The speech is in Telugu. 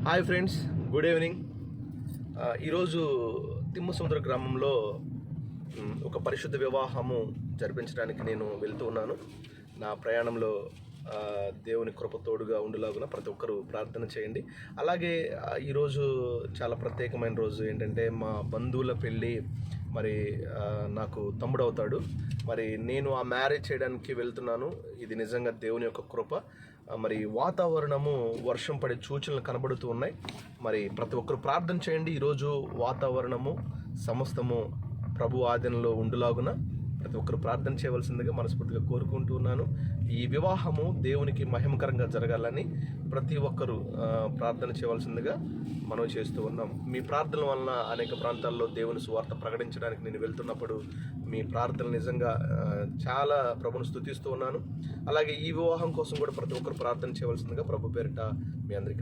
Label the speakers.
Speaker 1: Hi friends, good evening. ఈరోజు తిమ్మసముద్ర గ్రామంలో ఒక పరిశుద్ధ వివాహము జరిపించడానికి నేను వెళ్తూ ఉన్నాను. నా ప్రయాణంలో దేవుని కృప తోడుగా ఉండులాగున ప్రతి ఒక్కరూ ప్రార్థన చేయండి. అలాగే ఈరోజు చాలా ప్రత్యేకమైన రోజు. ఏంటంటే మా బంధువుల పెళ్ళి. మరి నాకు తమ్ముడు అవుతాడు. మరి నేను ఆ మ్యారేజ్ చేయడానికి వెళ్తున్నాను. ఇది నిజంగా దేవుని యొక్క కృప. మరి వాతావరణము వర్షం పడే సూచనలు కనబడుతూ ఉన్నాయి. మరి ప్రతి ఒక్కరు ప్రార్థన చేయండి. ఈరోజు వాతావరణము సమస్తము ప్రభు ఆధీనంలో ఉండులాగున ప్రతి ఒక్కరు ప్రార్థన చేయవలసిందిగా మనస్ఫూర్తిగా కోరుకుంటూ ఉన్నాను. ఈ వివాహము దేవునికి మహిమకరంగా జరగాలని ప్రతి ఒక్కరూ ప్రార్థన చేయవలసిందిగా మనం చేస్తూ ఉన్నాం. మీ ప్రార్థనల వలన అనేక ప్రాంతాల్లో దేవుని సువార్త ప్రకటించడానికి నేను వెళ్తున్నప్పుడు మీ ప్రార్థనలు నిజంగా చాలా ప్రభుని స్తుతిస్తూ ఉన్నాను. అలాగే ఈ వివాహం కోసం కూడా ప్రతి ఒక్కరు ప్రార్థన చేయవలసిందిగా ప్రభు పేరిట మీ అందరికీ